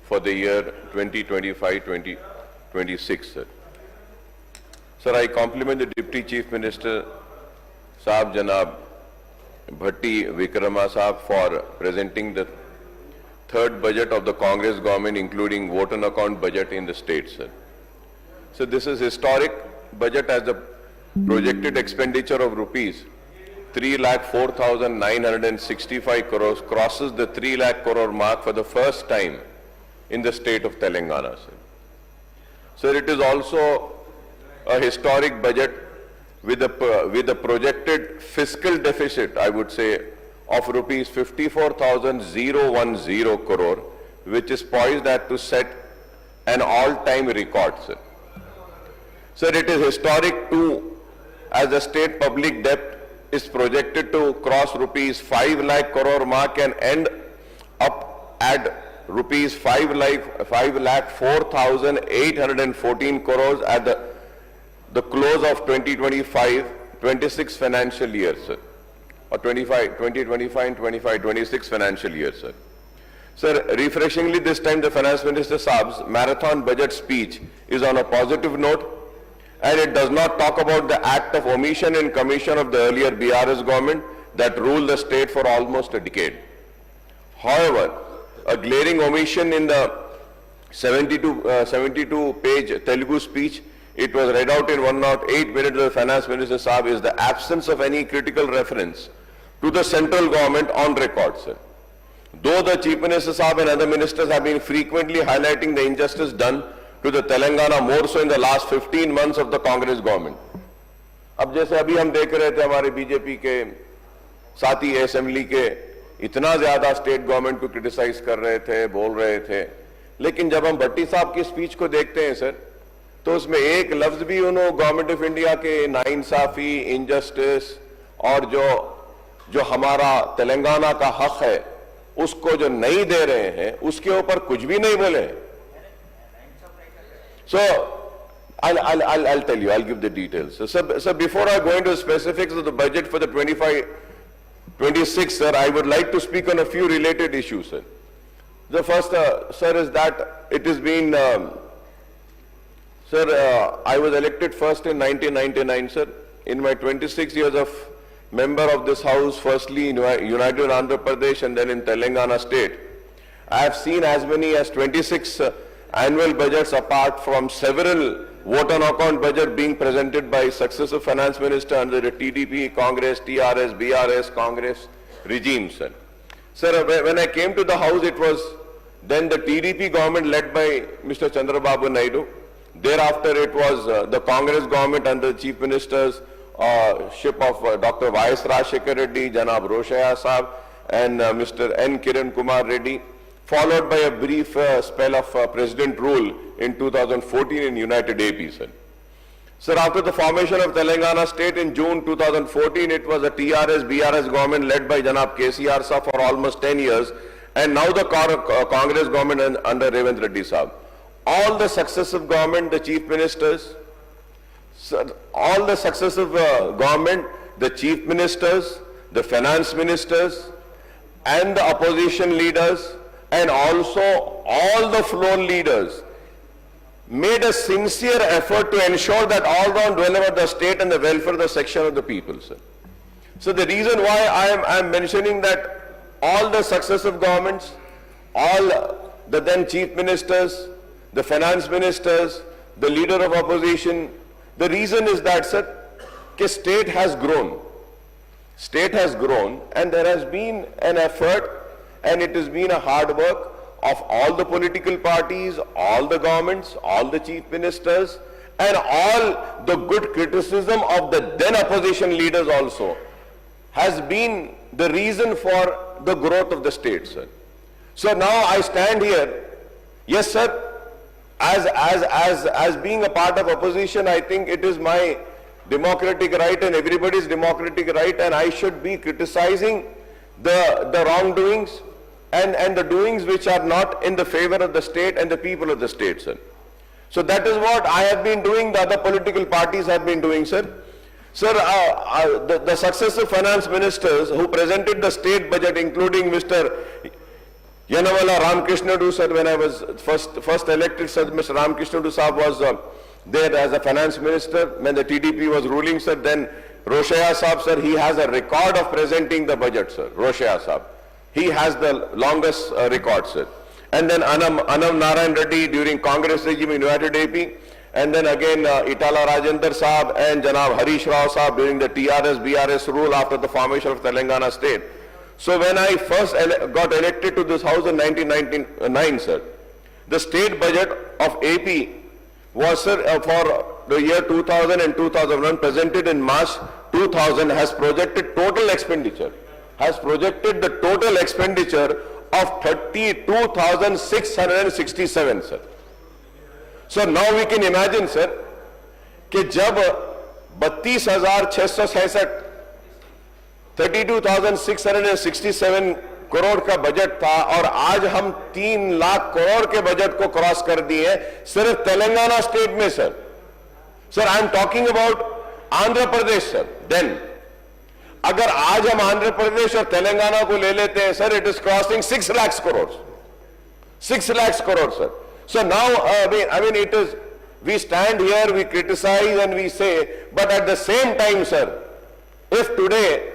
for the year 2025-2026, sir. Sir, I compliment the Deputy Chief Minister, Saab Janab Bhatti Vikrama Saab, for presenting the third budget of the Congress government, including vote on account budget in the state, sir. So this is historic budget, as the projected expenditure of rupees 3,04,965 crores crosses the 3 lakh crore mark for the first time in the state of Telangana, sir. Sir, it is also a historic budget with a projected fiscal deficit, I would say, of rupees 54,010 crore, which is poised to set an all-time record, sir. Sir, it is historic too, as the state public debt is projected to cross rupees 5 lakh crore mark and end up at rupees 5 lakh 4,814 crores at the close of 2025-26 financial year, sir, or 2025 and 25-26 financial year, sir. Sir, refreshingly this time the Finance Minister Saab's marathon budget speech is on a positive note, and it does not talk about the act of omission and commission of the earlier BRS government that ruled the state for almost a decade. However, a glaring omission in the 72-page Telugu speech, it was read out in 108 minutes of the Finance Minister Saab, is the absence of any critical reference to the central government on record, sir. Though the Chief Minister Saab and other ministers have been frequently highlighting the injustice done to the Telangana, more so in the last 15 months of the Congress government. अब जैसे अभी हम देख रहे थे हमारे BJP के साथी असेंबली के इतना ज्यादा स्टेट गवर्नमेंट को क्रिटिसाइज कर रहे थे, बोल रहे थे, लेकिन जब हम भट्टी साहब की स्पीच को देखते हैं सर, तो उसमें एक लफ्ज भी उन्होंने गवर्नमेंट ऑफ इंडिया के नाइंसाफी, इनजस्टिस और जो हमारा तेलंगाना का हक है उसको जो नहीं दे रहे हैं, उसके ऊपर कुछ भी नहीं बोले. So, I'll tell you, I'll give the details. So before I go into the specifics of the budget for the 25-26, sir, I would like to speak on a few related issues, sir. The first, sir, is that it has been, sir, I was elected first in 1999, sir. In my 26 years of member of this house, firstly in United Andhra Pradesh and then in Telangana state, I have seen as many as 26 annual budgets, apart from several vote on account budget being presented by successive finance minister under the TDP, Congress, TRS, BRS, Congress regime, sir. Sir, when I came to the house, it was then the TDP government led by Mr. Chandrababu Naidu. Thereafter, it was the Congress government under the Chief Minister's ship of Dr. Y.S. Rajshekar Reddy, Janab Roshaya Saab, and Mr. N. Kiran Kumar Reddy, followed by a brief spell of President rule in 2014 in United AP, sir. Sir, after the formation of Telangana state in June 2014, it was a TRS-BRS government led by Janab KCR Saab for almost 10 years, and now the Congress government under Revant Reddy Saab. All the successive government, the chief ministers, sir, all the successive government, the chief ministers, the finance ministers, and the opposition leaders, and also all the floor leaders made a sincere effort to ensure that all round deliver the state and the welfare of the section of the people, sir. So the reason why I am mentioning that all the successive governments, all the then chief ministers, the finance ministers, the leader of opposition, the reason is that, sir, the state has grown. State has grown, and there has been an effort, and it has been a hard work of all the political parties, all the governments, all the chief ministers, and all the good criticism of the then opposition leaders also has been the reason for the growth of the state, sir. So now I stand here, yes, sir, as being a part of opposition, I think it is my democratic right and everybody's democratic right, and I should be criticizing the wrongdoings and the doings which are not in the favor of the state and the people of the state, sir. So that is what I have been doing, the other political parties have been doing, sir. Sir, the successive finance ministers who presented the state budget, including Mr. Yanamala Ramakrishna sir, when I was first elected, sir, Mr. Ramakrishna Saab was there as a finance minister when the TDP was ruling, sir. Then Roshaya Saab, sir, he has a record of presenting the budget, sir. Roshaya Saab, he has the longest record, sir. And then Anam Narayan Reddy during Congress regime in United AP, and then again Itala Rajendra Saab and Janab Harish Rao Saab during the TRS-BRS rule after the formation of Telangana state. So when I first got elected to this house in 1999, sir, the state budget of AP was, sir, for the year 2000 and 2001 presented in March 2000 has projected total expenditure, of 32,667, sir. So now we can imagine, sir, कि जब 32,667 32,667 करोड़ का budget था और आज हम 3 लाख करोड़ के budget को cross कर दिए सिर्फ तेलंगाना स्टेट में, sir. Sir, I am talking about Andhra Pradesh, sir. Then अगर आज हम आंध्र प्रदेश और तेलंगाना को ले लेते हैं, sir, it is crossing 6 lakh crore, 6 lakh crore, sir. So now, I mean, it is, we stand here, we criticize and we say, but at the same time, sir, if today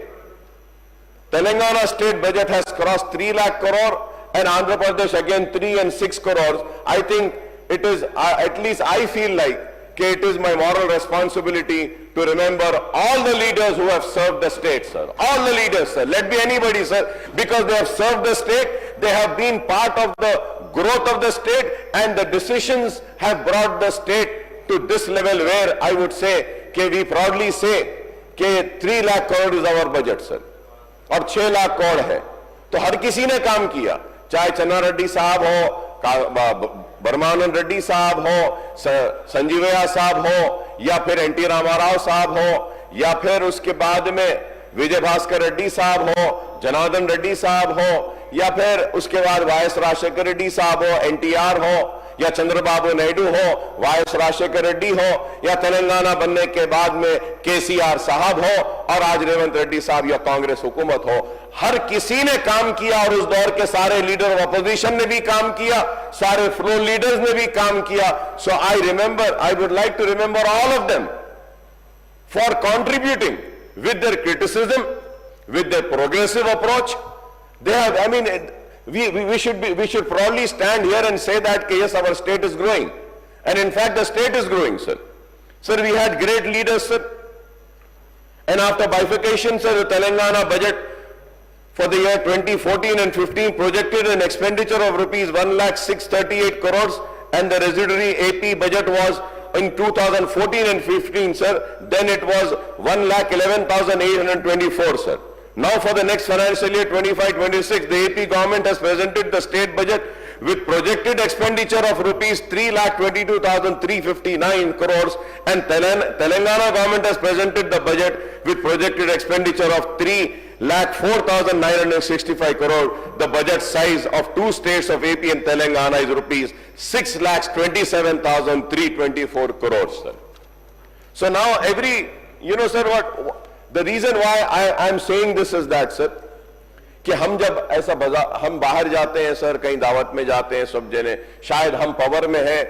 Telangana state budget has crossed 3 lakh crore and Andhra Pradesh again 3 and 6 crores, I think it is, at least I feel like, it is my moral responsibility to remember all the leaders who have served the state, sir. All the leaders, sir. Let be anybody, sir, because they have served the state, they have been part of the growth of the state, and the decisions have brought the state to this level where I would say, we proudly say, 3 lakh crore is our budget, sir. और 6 लाख करोड़ है. तो हर किसी ने काम किया, चाहे चन्ना रेड्डी साहब हो, बर्मानंद रेड्डी साहब हो, संजीवया साहब हो, या फिर एनटी रामाराव साहब हो, या फिर उसके बाद में विजय भास्कर रेड्डी साहब हो, जनार्दन रेड्डी साहब हो, या फिर उसके बाद वायएस राजशेखर रेड्डी साहब हो, एनटीआर हो, या चंद्रबाबू नायडू हो, वायएस राजशेखर रेड्डी हो, या तेलंगाना बनने के बाद में केसीआर साहब हो, और आज रेवंत रेड्डी साहब या कांग्रेस हुकूमत हो. हर किसी ने काम किया और उस दौर के सारे लीडर ऑफ अपोजिशन ने भी काम किया, सारे फ्लोर लीडर्स ने भी काम किया. So I remember, I would like to remember all of them for contributing with their criticism, with their progressive approach. They have, I mean, we should proudly stand here and say that yes, our state is growing, and in fact the state is growing, sir. Sir, we had great leaders, sir, and after bifurcation, sir, the Telangana budget for the year 2014 and 15 projected an expenditure of rupees 1,638 crores, and the residuary AP budget was in 2014 and 15, sir, then it was 1,11,824, sir. Now for the next financial year 25-26, the AP government has presented the state budget with projected expenditure of rupees 3,22,359 crores, and Telangana government has presented the budget with projected expenditure of 3,04,965 crore. The budget size of two states of AP and Telangana is rupees 6,27,324 crores, sir. So now every, you know, sir, the reason why I am saying this is that, sir, कि हम जब ऐसा हम बाहर जाते हैं, sir, कहीं दावत में जाते हैं, सब जने, शायद हम पावर में हैं,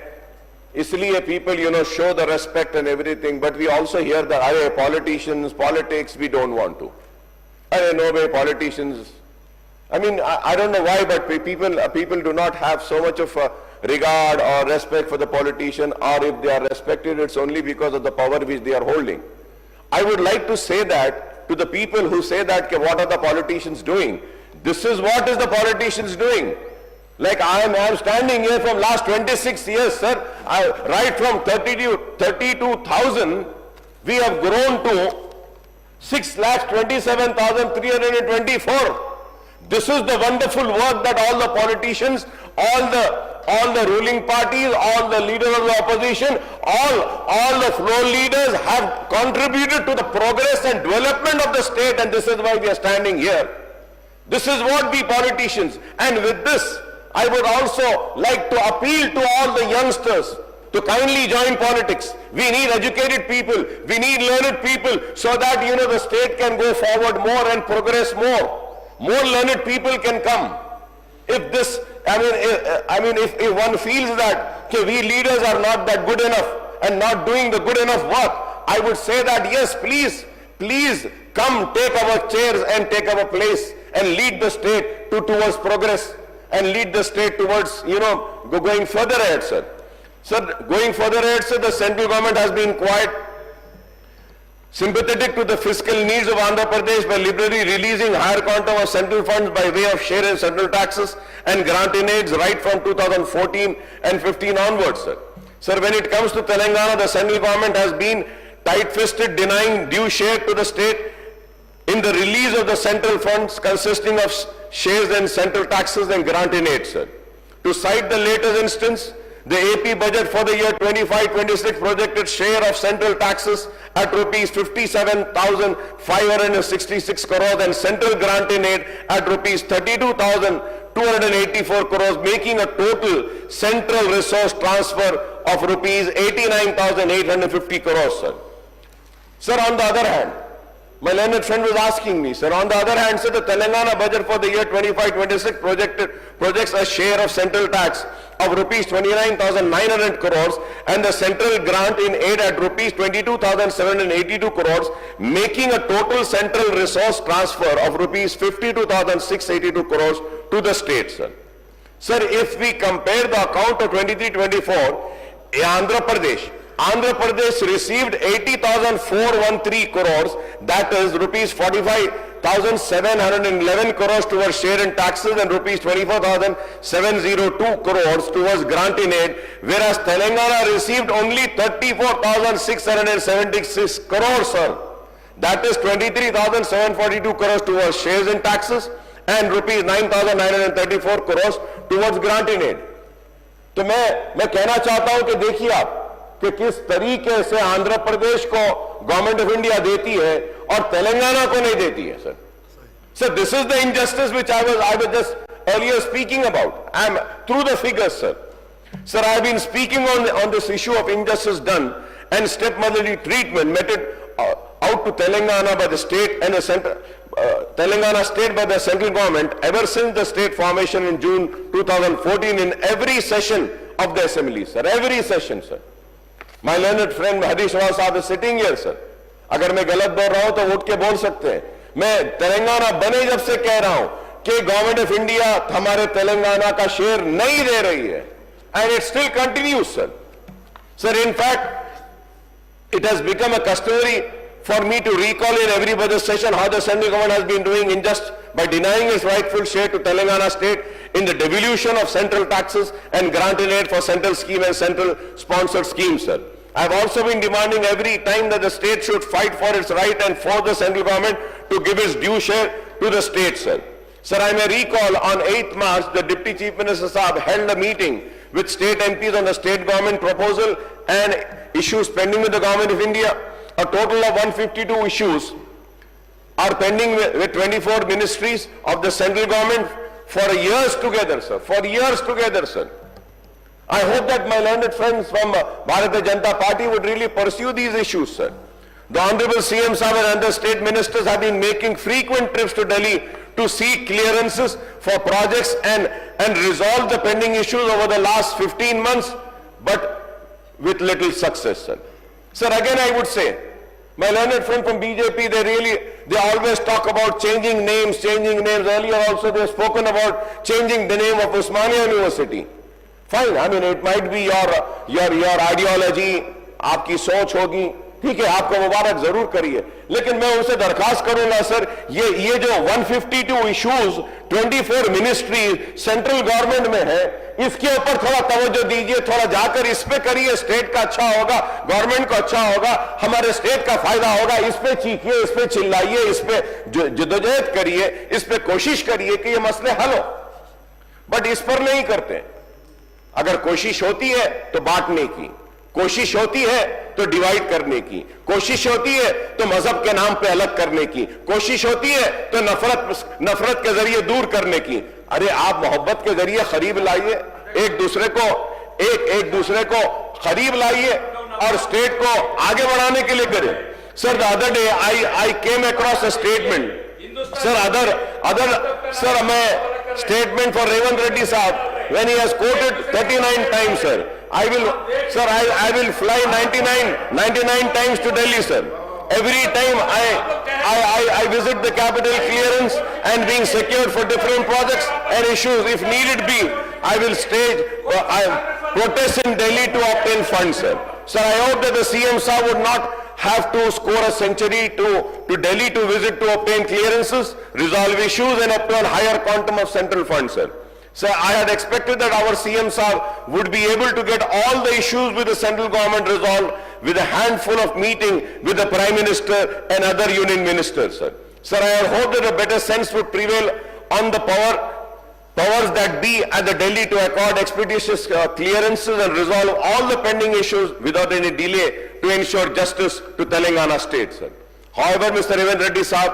इसलिए people, you know, show the respect and everything, but we also hear that, अरे politicians, politics, we don't want to. अरे no way, politicians. I mean, I don't know why, but people do not have so much of regard or respect for the politician, or if they are respected, it's only because of the power which they are holding. I would like to say that to the people who say that, what are the politicians doing? This is what is the politicians doing. Like I am standing here from last 26 years, sir. Right from 32,000, we have grown to 6,27,324. This is the wonderful work that all the politicians, all the ruling parties, all the leaders of the opposition, all the floor leaders have contributed to the progress and development of the state, and this is why we are standing here. This is what we politicians, and with this, I would also like to appeal to all the youngsters to kindly join politics. We need educated people, we need learned people, so that, you know, the state can go forward more and progress more. More learned people can come. If this, if one feels that okay, we leaders are not that good enough and not doing the good enough work, I would say that yes, please come take our chairs and take our place and lead the state towards progress and lead the state towards, going further ahead, sir. Sir, going further ahead, sir, the central government has been quite sympathetic to the fiscal needs of Andhra Pradesh by liberally releasing higher quantum of central funds by way of share in central taxes and grant in aids right from 2014 and 15 onwards, sir. Sir, when it comes to Telangana, the central government has been tight-fisted, denying due share to the state in the release of the central funds consisting of shares in central taxes and grant in aid, sir. To cite the latest instance, the AP budget for the year 25-26 projected share of central taxes at rupees 57,566 crores and central grant in aid at rupees 32,284 crores, making a total central resource transfer of rupees 89,850 crores, sir. Sir, on the other hand, my learned friend was asking me, sir, on the other hand, sir, the Telangana budget for the year 25-26 projects a share of central tax of rupees 29,900 crores and the central grant in aid at rupees 22,782 crores, making a total central resource transfer of rupees 52,682 crores to the state, sir. Sir, if we compare the account of 23-24, Andhra Pradesh received 80,413 crores, that is rupees 45,711 crores towards share in taxes and rupees 24,702 crores towards grant in aid, whereas Telangana received only 34,676 crores, sir. That is 23,742 crores towards shares in taxes and rupees 9,934 crores towards grant in aid. तो मैं कहना चाहता हूं कि देखिए आप कि किस तरीके से आंध्र प्रदेश को गवर्नमेंट ऑफ इंडिया देती है और तेलंगाना को नहीं देती है, sir. Sir, this is the injustice which I was just earlier speaking about. I am through the figures, sir. Sir, I have been speaking on this issue of injustice done and stepmotherly treatment meted out to Telangana by the state and the central, Telangana state by the central government ever since the state formation in June 2014 in every session of the assembly, sir. Every session, sir. My learned friend Harish Rawat Sahab is sitting here, sir. अगर मैं गलत बोल रहा हूं तो उठ के बोल सकते हैं. मैं तेलंगाना बने जब से कह रहा हूं कि गवर्नमेंट ऑफ इंडिया हमारे तेलंगाना का शेयर नहीं दे रही है. And it still continues, sir. Sir, in fact, it has become a customary for me to recall in every budget session how the central government has been doing unjust by denying its rightful share to Telangana state in the devolution of central taxes and grant in aid for central scheme and central sponsored schemes, sir. I have also been demanding every time that the state should fight for its right and force the central government to give its due share to the state, sir. Sir, I may recall on 8th March, the Deputy Chief Minister Saab held a meeting with state MPs on the state government proposal and issues pending with the government of India. A total of 152 issues are pending with 24 ministries of the central government for years together, sir. For years together, sir. I hope that my learned friends from Bharatiya Janata Party would really pursue these issues, sir. The Honorable CM Saab and other state ministers have been making frequent trips to Delhi to seek clearances for projects and resolve the pending issues over the last 15 months, but with little success, sir. Sir, again I would say, my learned friend from BJP, they always talk about changing names. Earlier also they have spoken about changing the name of Osmania University. Fine, I mean it might be your ideology, आपकी सोच होगी, ठीक है, आपको मुबारक जरूर करिए, लेकिन मैं उनसे दरखास्त करूंगा सर, ये जो 152 इश्यूज 24 मिनिस्ट्री सेंट्रल गवर्नमेंट में है, इसके ऊपर थोड़ा तवज्जो दीजिए, थोड़ा जाकर इस पे करिए, स्टेट का अच्छा होगा, गवर्नमेंट को अच्छा होगा, हमारे स्टेट का फायदा होगा, इस पे चीखिए, इस पे चिल्लाइए, इस पे जद्दोजहद करिए, इस पे कोशिश करिए कि ये मसले हल हो. बट इस पर नहीं करते. अगर कोशिश होती है तो बांटने की, कोशिश होती है तो डिवाइड करने की, कोशिश होती है तो मजहब के नाम पे अलग करने की, कोशिश होती है तो नफरत के जरिए दूर करने की. अरे आप मोहब्बत के जरिए करीब लाइए, एक दूसरे को करीब लाइए और स्टेट को आगे बढ़ाने के लिए करें. Sir, the other day I came across a statement. Sir, statement for Revant Reddy Saab when he has quoted 39 times, sir. I will fly 99 times to Delhi, sir. Every time I visit the capital clearance and being secured for different projects and issues. If needed be, I will stage protest in Delhi to obtain funds, sir. Sir, I hope that the CM Saab would not have to score a century to Delhi to visit to obtain clearances, resolve issues and obtain higher quantum of central funds, sir. Sir, I had expected that our CM Saab would be able to get all the issues with the central government resolved with a handful of meeting with the Prime Minister and other union ministers, sir. Sir, I had hoped that a better sense would prevail on the powers that be at the Delhi to accord expeditious clearances and resolve all the pending issues without any delay to ensure justice to Telangana state, sir. However, Mr. Revant Reddy Saab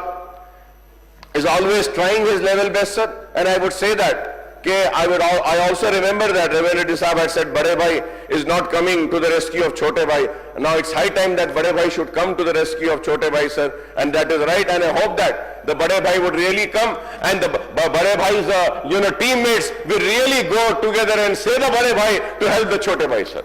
is always trying his level best, sir, and I would say that I also remember that Revant Reddy Saab had said Bade Bhai is not coming to the rescue of Chote Bhai. Now it's high time that Bade Bhai should come to the rescue of Chote Bhai, sir, and that is right, and I hope that the Bade Bhai would really come and the Bade Bhai's teammates will really go together and say the Bade Bhai to help the Chote Bhai, sir.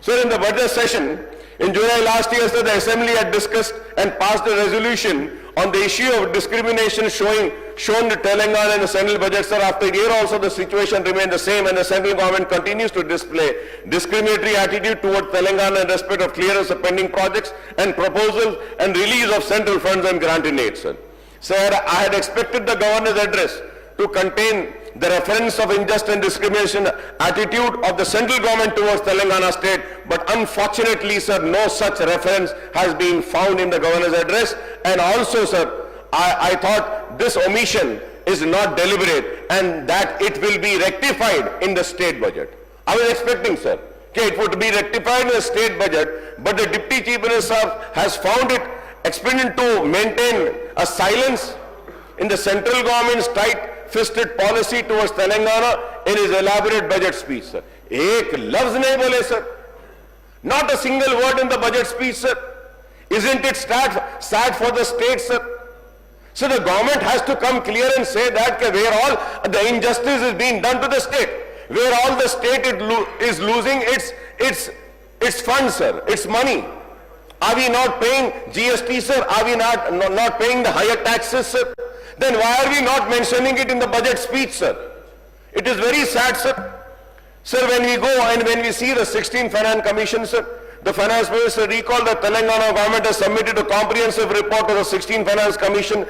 Sir, in the budget session in July last year, sir, the Assembly had discussed and passed a resolution on the issue of discrimination shown to Telangana in the central budget, sir. After a year also the situation remained the same and the central government continues to display discriminatory attitude towards Telangana in respect of clearance of pending projects and proposals and release of central funds and granting aid, sir. Sir, I had expected the governor's address to contain the reference of unjust and discrimination attitude of the central government towards Telangana state, but unfortunately, sir, no such reference has been found in the governor's address. And also, sir, I thought this omission is not deliberate and that it will be rectified in the state budget. I was expecting, sir, it would be rectified in the state budget, but the Deputy Chief Minister has found it expedient to maintain a silence in the central government's tight-fisted policy towards Telangana in his elaborate budget speech, sir. Ek lafz nahi bole, sir. Not a single word in the budget speech, sir. Isn't it sad for the state, sir? So the government has to come clear and say that where all the injustice is being done to the state, where all the state is losing its funds, sir, its money. Are we not paying GST, sir? Are we not paying the higher taxes, sir? Then why are we not mentioning it in the budget speech, sir? It is very sad, sir. Sir, when we go and when we see the 16th Finance Commission, sir, the Finance Minister recalled that Telangana government has submitted a comprehensive report to the 16th Finance Commission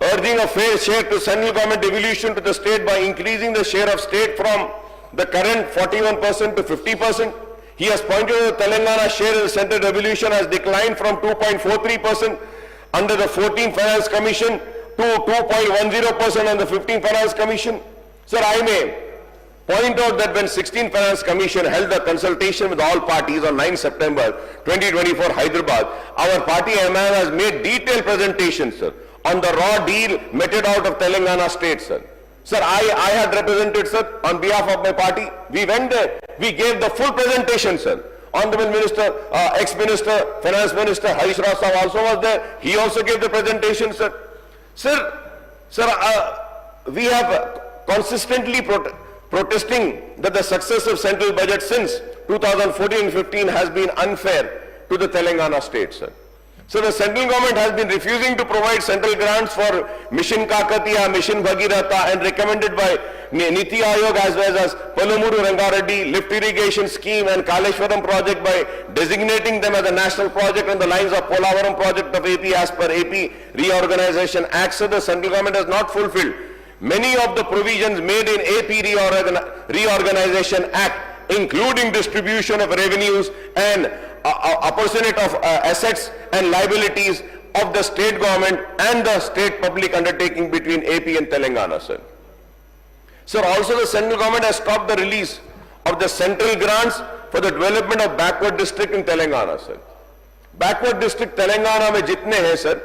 urging a fair share to central government devolution to the state by increasing the share of state from the current 41% to 50%. He has pointed out that Telangana share in the central devolution has declined from 2.43% under the 14th Finance Commission to 2.10% on the 15th Finance Commission. Sir, I may point out that when 16th Finance Commission held a consultation with all parties on 9 September 2024 Hyderabad, our party MIM has made detailed presentations, sir, on the raw deal meted out of Telangana state, sir. Sir, I had represented, sir, on behalf of my party. We went there. We gave the full presentation, sir. Honorable Minister, ex-Minister, Finance Minister Harish Rao Saab also was there. He also gave the presentation, sir. Sir, we have consistently protesting that the success of central budget since 2014-15 has been unfair to the Telangana state, sir. So the central government has been refusing to provide central grants for Mission Kakatiya, Mission Bhagiratha and recommended by Niti Aayog as well as Palamuru Rangareddy lift irrigation scheme and Kaleshwaram project by designating them as a national project on the lines of Polavaram project of AP as per AP Reorganization Act. So the central government has not fulfilled many of the provisions made in AP Reorganization Act, including distribution of revenues and apportionment of assets and liabilities of the state government and the state public undertaking between AP and Telangana, sir. Sir, also the central government has stopped the release of the central grants for the development of backward district in Telangana, sir. Backward district Telangana में जितने हैं, sir,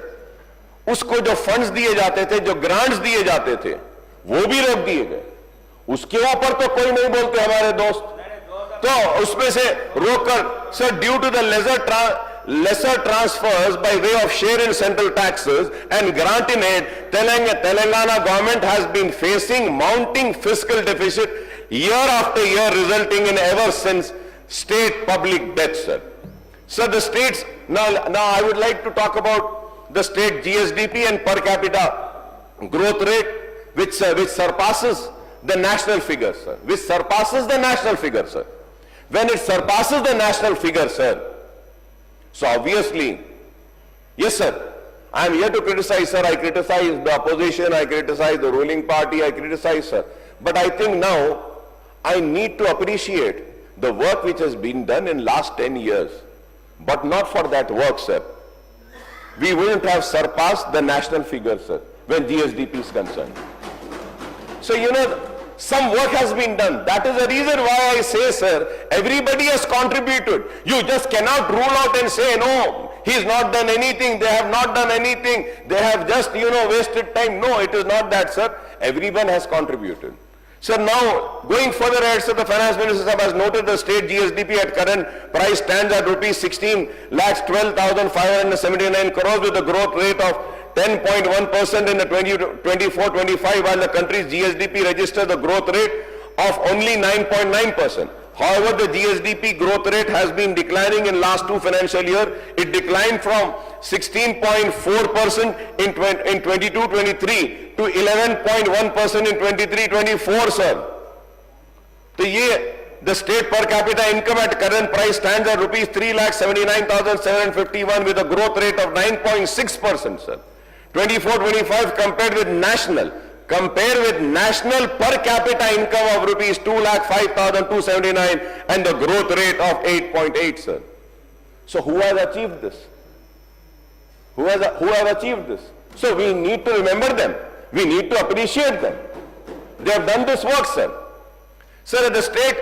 उसको जो funds दिए जाते थे, जो grants दिए जाते थे, वो भी रोक दिए गए. उसके ऊपर तो कोई नहीं बोलते हमारे दोस्त. तो उसमें से रोककर, sir, due to the lesser transfers by way of share in central taxes and grant in aid, Telangana government has been facing mounting fiscal deficit year after year, resulting in ever since state public debt, sir. So the states, now I would like to talk about the state GSDP and per capita growth rate, which surpasses the national figure, sir. Which surpasses the national figure, sir. When it surpasses the national figure, sir, so obviously, yes, sir, I am here to criticize, sir. I criticize the opposition, I criticize the ruling party, I criticize, sir. But I think now I need to appreciate the work which has been done in last 10 years. But not for that work, sir, we wouldn't have surpassed the national figure, sir, when GSDP is concerned. So, you know, some work has been done. That is the reason why I say, sir, everybody has contributed. You just cannot rule out and say, no, he's not done anything, they have not done anything, they have just, you know, wasted time. No, it is not that, sir. Everyone has contributed. So now, going further ahead, sir, the Finance Minister has noted the state GSDP at current price stands at rupees 16,12,579 crores with a growth rate of 10.1% in the 24-25, while the country's GSDP registers the growth rate of only 9.9%. However, the GSDP growth rate has been declining in last two financial years. It declined from 16.4% in 22-23 to 11.1% in 23-24, sir. The state per capita income at current price stands at rupees 3,79,751 with a growth rate of 9.6%, sir. 24-25 compared with national per capita income of rupees 2,05,279 and the growth rate of 8.8, sir. So who has achieved this? Who have achieved this? So we need to remember them. We need to appreciate them. They have done this work, sir. Sir, at the state,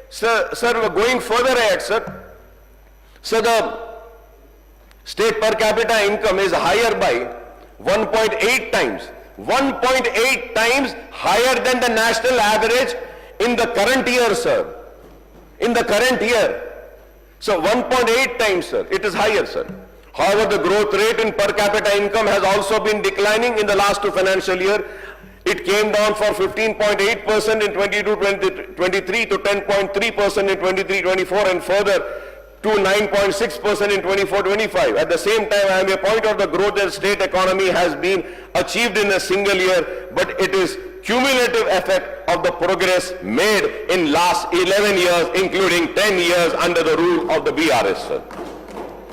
sir, we're going further ahead, sir. So the state per capita income is higher by 1.8 times. 1.8 times higher than the national average in the current year, sir. In the current year. So 1.8 times, sir. It is higher, sir. However, the growth rate in per capita income has also been declining in the last two financial years. It came down from 15.8% in 22-23 to 10.3% in 23-24 and further to 9.6% in 24-25. At the same time, I am a point of the growth that state economy has been achieved in a single year, but it is cumulative effect of the progress made in last 11 years, including 10 years under the rule of the BRS, sir.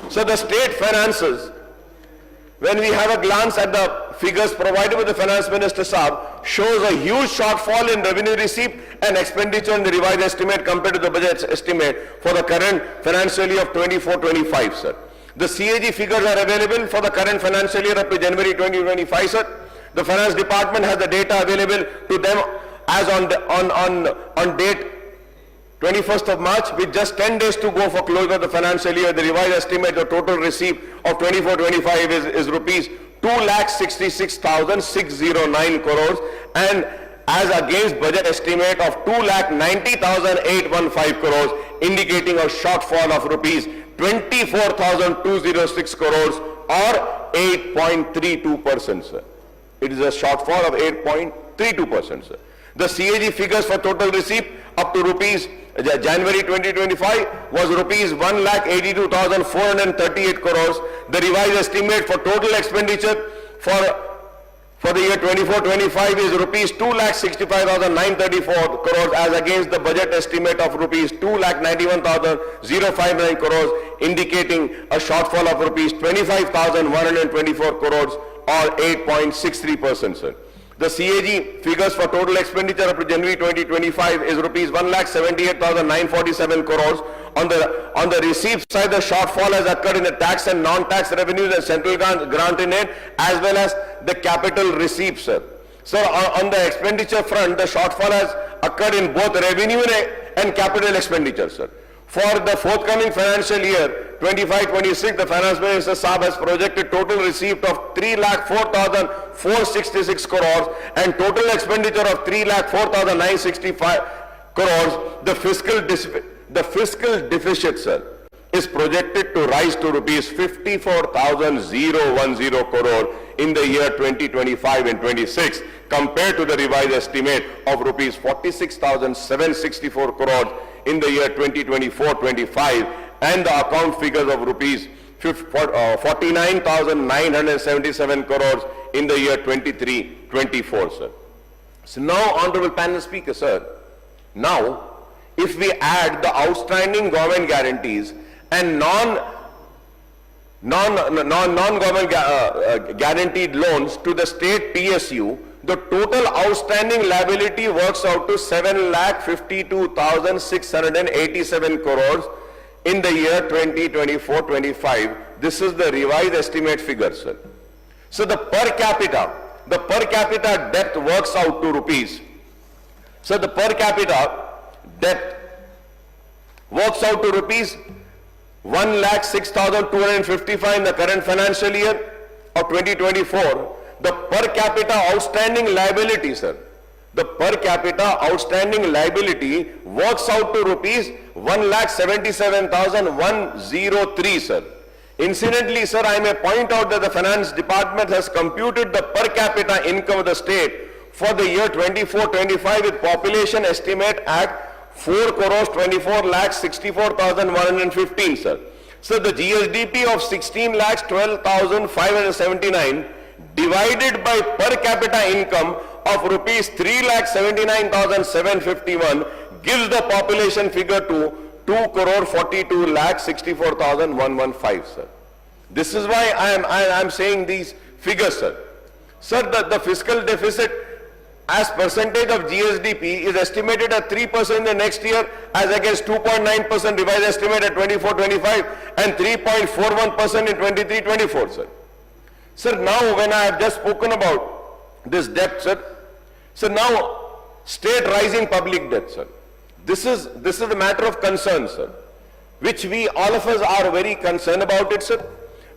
So the state finances, when we have a glance at the figures provided by the Finance Minister Saab, shows a huge shortfall in revenue receipt and expenditure in the revised estimate compared to the budget estimate for the current financial year of 24-25, sir. The CAG figures are available for the current financial year up to January 2025, sir. The Finance Department has the data available to them as on date 21st of March, with just 10 days to go for closure of the financial year. The revised estimate, the total receipt of 24-25 is rupees 2,66,609 crores and as against budget estimate of 2,90,815 crores, indicating a shortfall of rupees 24,206 crores or 8.32%, sir. It is a shortfall of 8.32%, sir. The CAG figures for total receipt up to January 2025 was rupees 1,82,438 crores. The revised estimate for total expenditure for the year 24-25 is rupees 2,65,934 crores as against the budget estimate of rupees 2,91,059 crores, indicating a shortfall of rupees 25,124 crores or 8.63%, sir. The CAG figures for total expenditure up to January 2025 is rupees 1,78,947 crores. On the receipt side, the shortfall has occurred in the tax and non-tax revenues and central grant in aid as well as the capital receipts, sir. So on the expenditure front, the shortfall has occurred in both revenue and capital expenditure, sir. For the forthcoming financial year 25-26, the Finance Minister Saab has projected total receipt of 3,04,466 crores and total expenditure of 3,04,965 crores. The fiscal deficit, sir, is projected to rise to rupees 54,010 crore in the year 2025 and 26 compared to the revised estimate of rupees 46,764 crore in the year 2024-25 and the account figures of rupees 49,977 crores in the year 23-24, sir. So now, Honorable Panel Speaker, sir, now if we add the outstanding government guarantees and non-government guaranteed loans to the state PSU, the total outstanding liability works out to 7,52,687 crores in the year 2024-25. This is the revised estimate figure, sir. So the per capita debt works out to rupees. So the per capita debt works out to rupees 1,06,255 in the current financial year of 2024. The per capita outstanding liability, sir, the per capita outstanding liability works out to rupees 1,77,103, sir. Incidentally, sir, I may point out that the finance department has computed the per capita income of the state for the year 24-25 with population estimate at 4 crores 24 lakhs 64,115, sir. So the GSDP of 16 lakhs 12,579 divided by per capita income of rupees 3 lakhs 79,751 gives the population figure to 2 crore 42 lakhs 64,115, sir. This is why I am saying these figures, sir. Sir, the fiscal deficit as percentage of GSDP is estimated at 3% in the next year as against 2.9% revised estimate at 24-25 and 3.41% in 23-24, sir. Sir, now when I have just spoken about this debt, sir, so now state rising public debt, sir. This is a matter of concern, sir, which we all of us are very concerned about it, sir.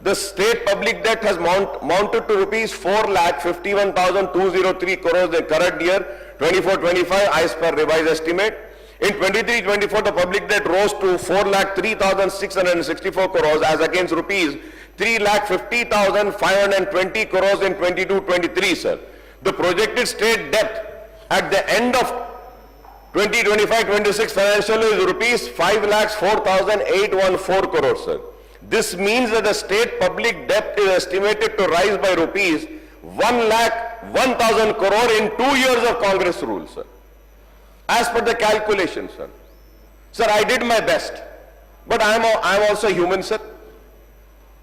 The state public debt has mounted to rupees 4,51,203 crores in the current year 24-25 as per revised estimate. In 23-24 the public debt rose to 4,03,664 crores as against rupees 3,50,520 crores in 22-23, sir. The projected state debt at the end of 2025-26 financial year is rupees 5,04,814 crores, sir. This means that the state public debt is estimated to rise by rupees 1,01,000 crore in 2 years of Congress rule, sir. As per the calculation, sir. Sir, I did my best, but I am also human, sir.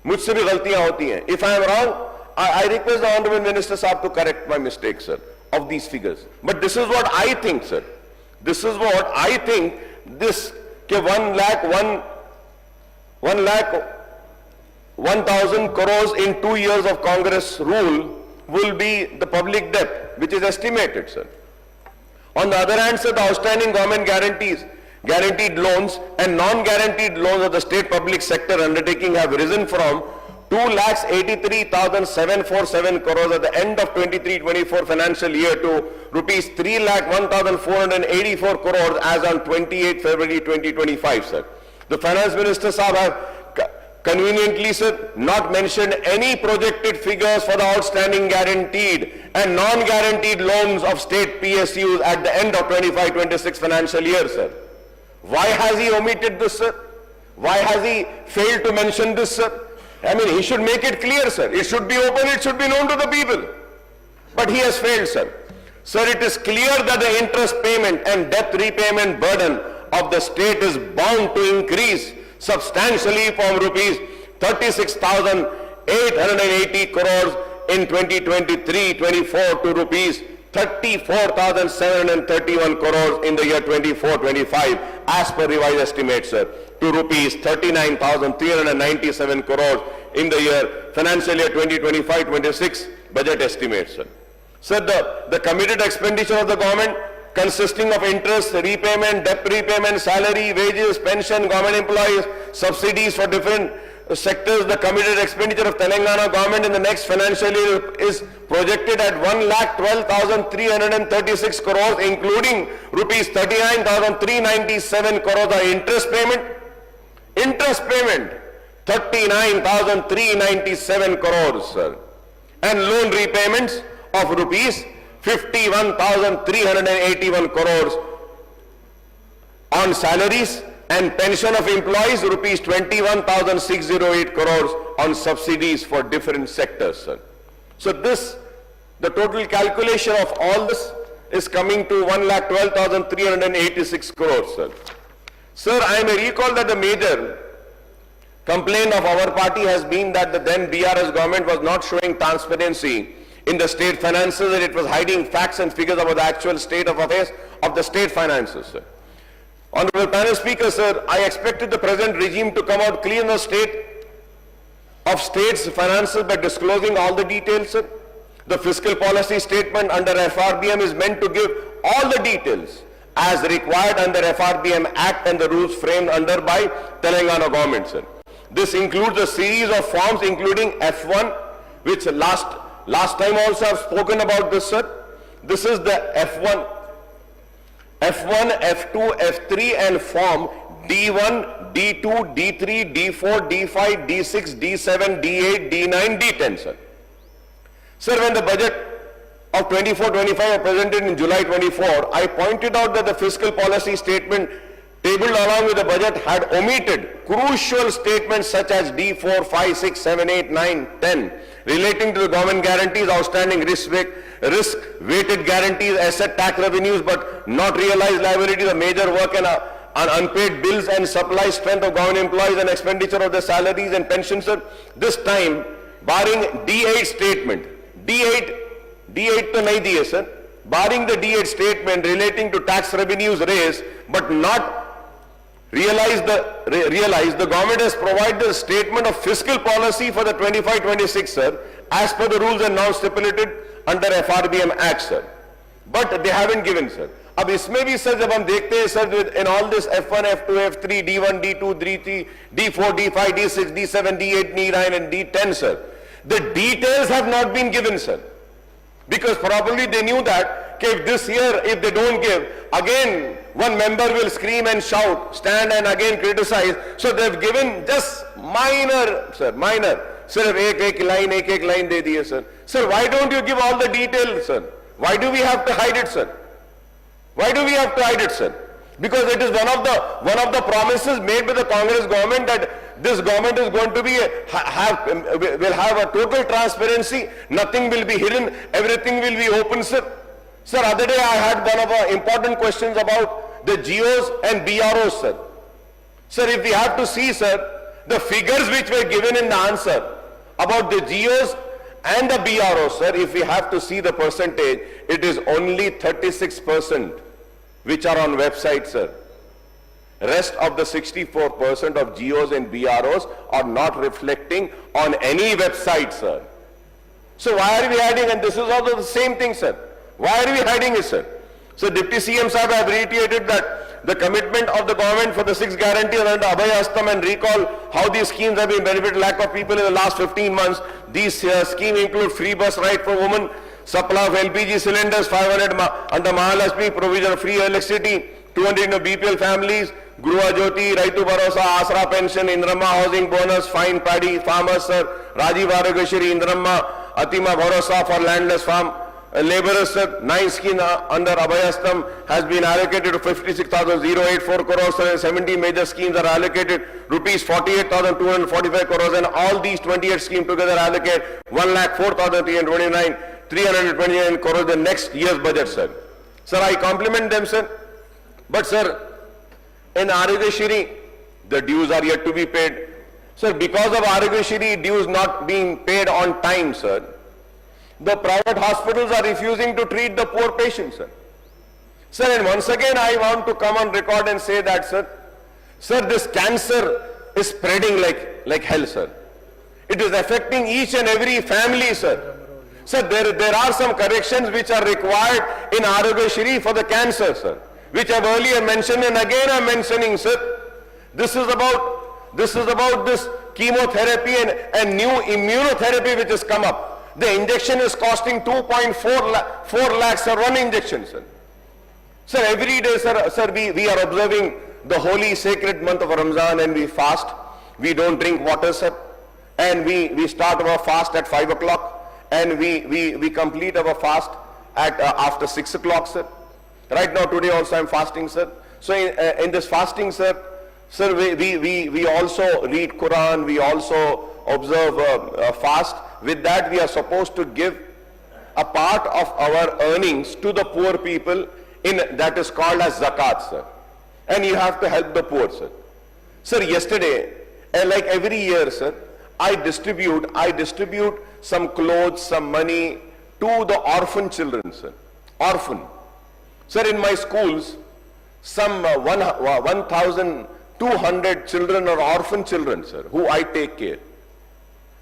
मुझसे भी गलतियां होती हैं. If I am wrong, I request the Honorable Minister Saab to correct my mistake, sir, of these figures. But this is what I think, sir. This is what I think. This ke 1,01,000 crores in 2 years of Congress rule will be the public debt, which is estimated, sir. On the other hand, sir, the outstanding government guarantees, guaranteed loans and non-guaranteed loans of the state public sector undertaking have risen from 2,83,747 crores at the end of 23-24 financial year to rupees 3,01,484 crores as on 28 February 2025, sir. The Finance Minister Saab have conveniently, sir, not mentioned any projected figures for the outstanding guaranteed and non-guaranteed loans of state PSUs at the end of 25-26 financial year, sir. Why has he omitted this, sir? Why has he failed to mention this, sir? I mean, he should make it clear, sir. It should be open, it should be known to the people. But he has failed, sir. Sir, it is clear that the interest payment and debt repayment burden of the state is bound to increase substantially from rupees 36,880 crores in 2023-24 to rupees 34,731 crores in the year 24-25 as per revised estimates, sir, to rupees 39,397 crores in the year financial year 2025-26 budget estimates, sir. Sir, the committed expenditure of the government consisting of interest, repayment, debt repayment, salary, wages, pension, government employees, subsidies for different sectors, the committed expenditure of Telangana government in the next financial year is projected at 1,12,336 crores, including rupees 39,397 crores of interest payment, Interest payment, 39,397 crores, sir. And loan repayments of rupees 51,381 crores. On salaries and pension of employees, rupees 21,608 crores on subsidies for different sectors, sir. So this, the total calculation of all this is coming to 1,12,386 crores, sir. Sir, I may recall that the major complaint of our party has been that the then BRS government was not showing transparency in the state finances, and it was hiding facts and figures about the actual state of affairs of the state finances, sir. Honorable panel speaker, sir, I expected the present regime to come out clean in the state of state's finances by disclosing all the details, sir. The fiscal policy statement under FRBM is meant to give all the details as required under FRBM Act and the rules framed under by Telangana government, sir. This includes a series of forms including F1, which last time also I've spoken about this, sir. This is the F1, F2, F3 and form D1, D2, D3, D4, D5, D6, D7, D8, D9, D10, sir. Sir, when the budget of 24-25 was presented in July 24, I pointed out that the fiscal policy statement tabled along with the budget had omitted crucial statements such as D4, 5, 6, 7, 8, 9, 10 relating to the government guarantees, outstanding risk-weighted guarantees, asset tax revenues but not realized liabilities, a major work and unpaid bills and supply strength of government employees and expenditure of their salaries and pensions. This time, barring D8 statement, D8 to nahi diye, sir. Barring the D8 statement relating to tax revenues raised but not realized, the government has provided a statement of fiscal policy for the 25-26, sir, as per the rules and norms stipulated under FRBM Act, sir. But they haven't given, sir. अब इसमें भी sir जब हम देखते हैं sir in all this F1, F2, F3, D1, D2, D3, D4, D5, D6, D7, D8, D9 and D10, sir. The details have not been given, sir. Because probably they knew that if this year, if they don't give, again one member will scream and shout, stand and again criticize. So they've given just minor, sir, minor. Sir, एक line दे दिए, sir. Sir, why don't you give all the details, sir? Why do we have to hide it, sir? Why do we have to hide it, sir? Because it is one of the promises made by the Congress government that this government is going to be will have a total transparency. Nothing will be hidden. Everything will be open, sir. Sir, other day I had one of the important questions about the GOs and BROs, sir. Sir, if we have to see, sir, the figures which were given in the answer about the GOs and the BROs, sir, if we have to see the percentage, it is only 36%. Which are on website, sir. Rest of the 64% of GOs and BROs are not reflecting on any website, sir. So why are we hiding? And this is also the same thing, sir. Why are we hiding it, sir? So Deputy CM Sahib have reiterated that the commitment of the government for the 6 guarantees under Abhay Astam and recall how these schemes have been benefited lakh of people in the last 15 months. These schemes include free bus ride for women, supply of LPG cylinders, 500 under Mahalakshmi, provision of free electricity, 200 BPL families, Gruha Jyoti, Raitu Bharosa, Asra pension, Indramma housing bonus, fine paddy farmers, sir, Rajiv Arogyashri, Indramma, Atima Bharosa for landless farm laborers, sir, 9 schemes under Abhay Astam has been allocated to 56,084 crores, sir, and 70 major schemes are allocated rupees 48,245 crores, and all these 28 schemes together allocate 1,04,329 crores the next year's budget, sir. Sir, I compliment them, sir. But, sir, in Arogyashri, the dues are yet to be paid. Sir, because of Arogyashri dues not being paid on time, sir, the private hospitals are refusing to treat the poor patients, sir. Sir, and once again, I want to come on record and say that, sir, this cancer is spreading like hell, sir. It is affecting each and every family, sir. Sir, there are some corrections which are required in Arogyashri for the cancer, sir, which I've earlier mentioned and again I'm mentioning, sir. This is about this chemotherapy and new immunotherapy which has come up. The injection is costing 2.4 lakhs for one injection, sir. Sir, every day, sir, we are observing the holy sacred month of Ramzan and we fast. We don't drink water, sir. And we start our fast at 5 o'clock and we complete our fast at after 6 o'clock, sir. Right now, today also I'm fasting, sir. So in this fasting, sir, we also read Quran, we also observe fast. With that, we are supposed to give a part of our earnings to the poor people that is called as zakat, sir. And you have to help the poor, sir. Sir, yesterday, like every year, sir, I distribute some clothes, some money to the orphan children, sir. Orphan. Sir, in my schools, some 1,200 children are orphan children, sir, who I take care.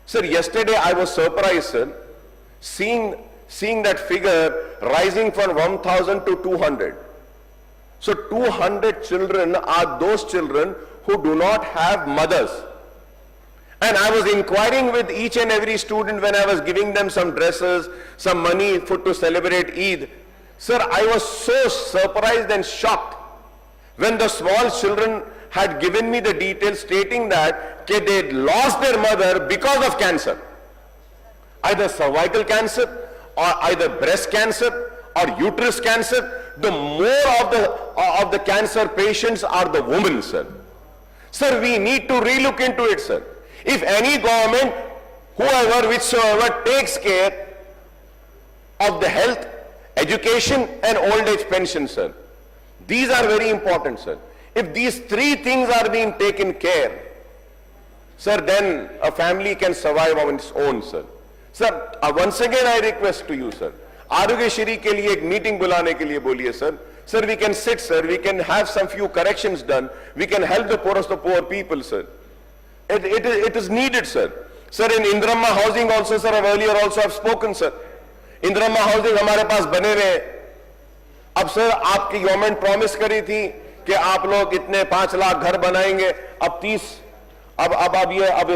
Sir, yesterday I was surprised, sir, seeing that figure rising from 1,000 to 200. So 200 children are those children who do not have mothers. And I was inquiring with each and every student when I was giving them some dresses, some money to celebrate Eid. Sir, I was so surprised and shocked when the small children had given me the details stating that they lost their mother because of cancer. Either cervical cancer or either breast cancer or uterus cancer. The more of the cancer patients are the women, sir. Sir, we need to relook into it, sir. If any government, whichsoever takes care of the health, education and old age pension, sir, these are very important, sir. If these three things are being taken care, sir, then a family can survive on its own, sir. Sir, once again I request to you, sir, आरोग्य श्री के लिए एक meeting बुलाने के लिए बोलिए, sir. Sir, we can sit, sir. We can have some few corrections done. We can help the poorest of poor people, sir. It is needed, sir. Sir, in Indramma housing also, sir, I've earlier also have spoken, sir. Indramma housing हमारे पास बने रहे. अब sir आपकी government promise करी थी कि आप लोग इतने 5 लाख घर बनाएंगे. अब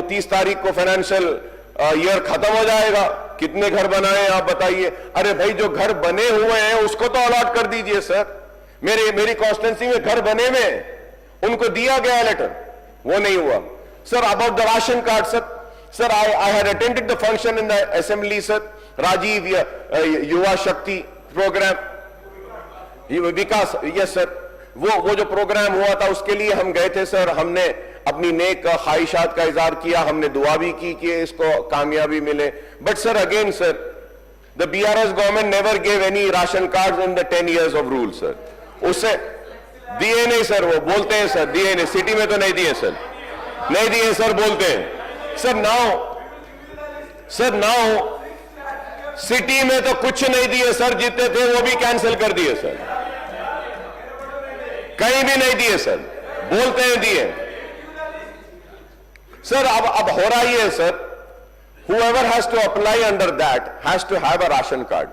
30 तारीख को फाइनेंशियल ईयर खत्म हो जाएगा. कितने घर बनाए आप बताइए. अरे भाई, जो घर बने हुए हैं उसको तो अलॉट कर दीजिए, सर. मेरी कॉन्स्टिट्यूंसी में घर बने हुए उनको दिया गया लेटर, वो नहीं हुआ. Sir, about the ration card, sir. Sir, I had attended the function in the assembly, sir. Rajiv Yuva Shakti program. Vikas, yes sir. वो जो प्रोग्राम हुआ था उसके लिए हम गए थे, सर. हमने अपनी नेक ख्वाहिशात का इजहार किया, हमने दुआ भी की कि इसको कामयाबी मिले. But sir, again, sir, the BRS government never gave any ration cards in the 10 years of rule, sir. उससे दिए नहीं, सर. वो बोलते हैं, सर, दिए नहीं. सिटी में तो नहीं दिए, सर. नहीं दिए, सर, बोलते हैं. सर, नाउ सिटी में तो कुछ नहीं दिए, सर. जितने थे वो भी कैंसिल कर दिए, सर. कहीं भी नहीं दिए, सर. बोलते हैं दिए. सर, अब हो रहा ही है, sir. Whoever has to apply under that has to have a ration card.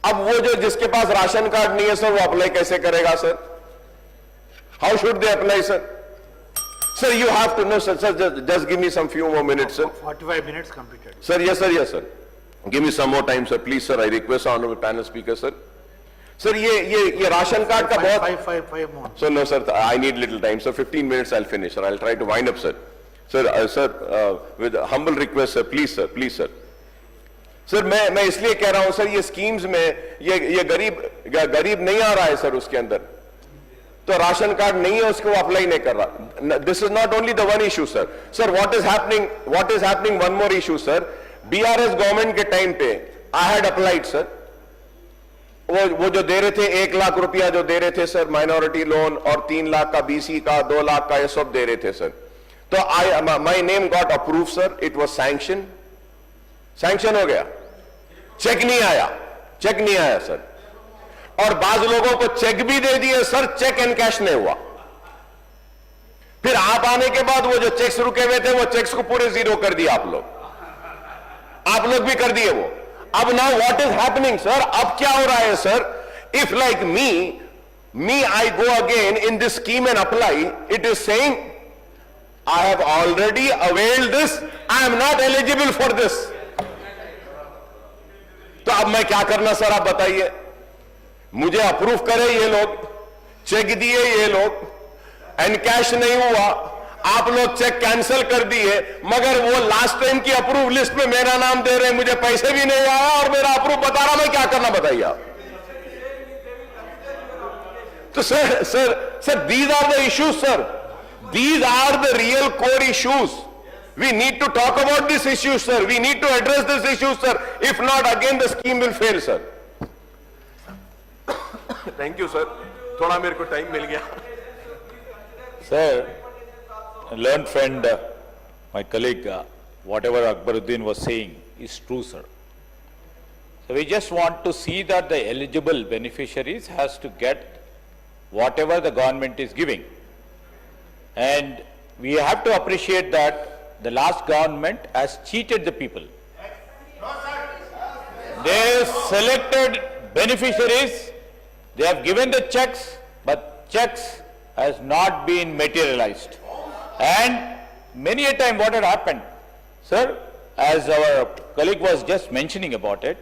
अब वो जो जिसके पास राशन कार्ड नहीं है, सर, वो अप्लाई कैसे करेगा, sir? How should they apply, sir? Sir, you have to know, sir. Sir, just give me some few more minutes, sir. 45 minutes completed. Sir, yes, sir, yes, sir. Give me some more time, sir. Please, sir. I request honorable panel speaker, sir. Sir, ये ration card का बहुत. Five more. So no, sir. I need little time, sir. 15 minutes, I'll finish, sir. I'll try to wind up, sir. Sir, with humble request, sir. Please, sir. Please, sir. Sir, मैं इसलिए कह रहा हूं, sir, ये schemes में ये गरीब नहीं आ रहा है, सर. उसके अंदर तो राशन कार्ड नहीं है, उसको अप्लाई नहीं कर रहा. This is not only the one issue, sir. Sir, what is happening one more issue, sir. BRS government के टाइम पे आई हैड अप्लाइड, सर. वो जो दे रहे थे 1 लाख रुपया जो दे रहे थे, सर, माइनॉरिटी लोन, और 3 लाख का बीसी का, 2 लाख का, ये सब दे रहे थे, सर. तो my name got approve, sir. It was sanction हो गया. चेक नहीं आया, सर. और बाज लोगों को चेक भी दे दिए, सर. चेक एंड कैश नहीं हुआ. फिर आप आने के बाद वो जो चेक्स रुके हुए थे, वो चेक्स को पूरे जीरो कर दिया आप लोग भी कर दिए वो. अब now what is happening, sir? अब क्या हो रहा है, sir? If like me I go again in this scheme and apply, it is saying I have already availed this, I am not eligible for this. तो अब मैं क्या करना, सर? आप बताइए. मुझे अप्रूव करे ये लोग चेक दिए ये लोग, एनकैश नहीं हुआ, आप लोग चेक कैंसिल कर दिए, मगर वो लास्ट टाइम की अप्रूव लिस्ट में मेरा नाम दे रहे हैं, मुझे पैसे भी नहीं आया और मेरा अप्रूव बता रहा, मैं क्या करना बताइए आप। तो sir these are the issues sir, these are the real core issues. We need to talk about this issue, sir. We need to address this issue, sir. If not, again the scheme will fail, sir. Thank you, sir. थोड़ा मेरे को time मिल गया. Sir, learned friend, my colleague, whatever Akbaruddin was saying is true, sir. So we just want to see that the eligible beneficiaries has to get whatever the government is giving. And we have to appreciate that the last government has cheated the people. They selected beneficiaries, they have given the checks, but checks has not been materialized. And many a time what had happened, sir, as our colleague was just mentioning about it,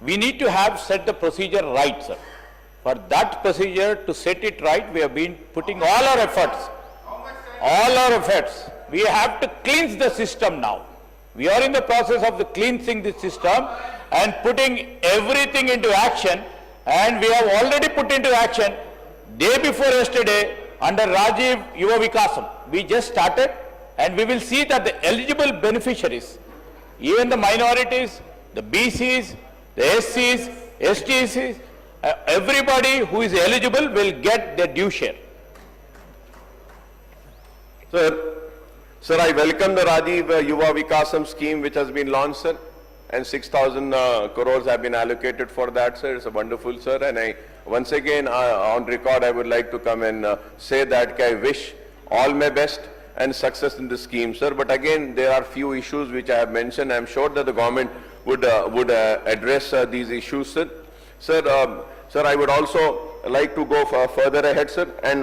we need to have set the procedure right, sir. For that procedure to set it right, we have been putting all our efforts. All our efforts. We have to cleanse the system now. We are in the process of cleansing the system and putting everything into action, and we have already put into action day before yesterday under Rajiv Yuva Vikasam. We just started, and we will see that the eligible beneficiaries, even the minorities, the BCs, the SCs, STCs, everybody who is eligible will get their due share. Sir, I welcome the Rajiv Yuva Vikasam scheme which has been launched, sir, and 6,000 crores have been allocated for that, sir. It's a wonderful, sir, and I once again on record I would like to come and say that I wish all my best and success in the scheme, sir. But again, there are few issues which I have mentioned. I am sure that the government would address these issues, sir. Sir, I would also like to go further ahead, sir, and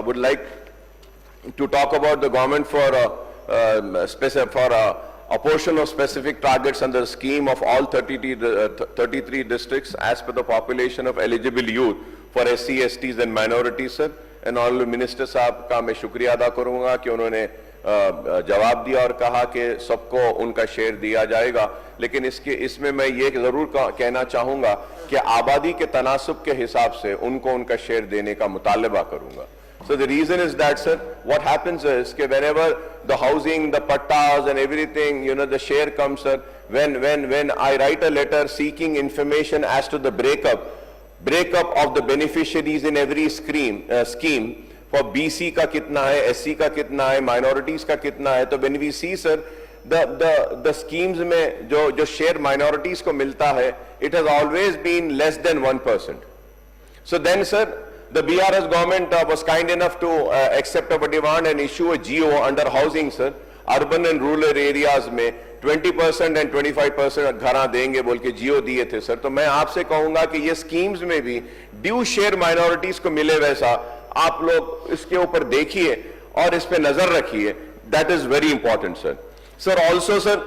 would like to talk about the government for a portion of specific targets under the scheme of all 33 districts as per the population of eligible youth for SC, STs and minorities, sir. And Honorable Minister साहब का मैं शुक्रिया अदा करूंगा कि उन्होंने जवाब दिया और कहा कि सबको उनका शेयर दिया जाएगा, लेकिन इसमें मैं ये जरूर कहना चाहूंगा कि आबादी के तनासुब के हिसाब से उनको उनका शेयर देने का मुतालबा करूंगा. So the reason is that, sir, what happens is that whenever the housing, the pattas and everything, you know, the share comes, sir, when I write a letter seeking information as to the breakup of the beneficiaries in every scheme for BC का कितना है, SC का कितना है, minorities का कितना है, तो when we see, sir, the schemes में जो share minorities को मिलता है, it has always been less than 1%. So then, sir, the BRS government was kind enough to accept our demand and issue a GO under housing, sir. Urban and rural areas में 20% and 25% घरा देंगे बोल के GO दिए थे, sir. तो मैं आपसे कहूँगा कि ये schemes में भी ड्यू शेयर minorities को मिले वैसा आप लोग इसके ऊपर देखिए और इस पे नजर रखिए. That is very important, sir. Sir, also, sir,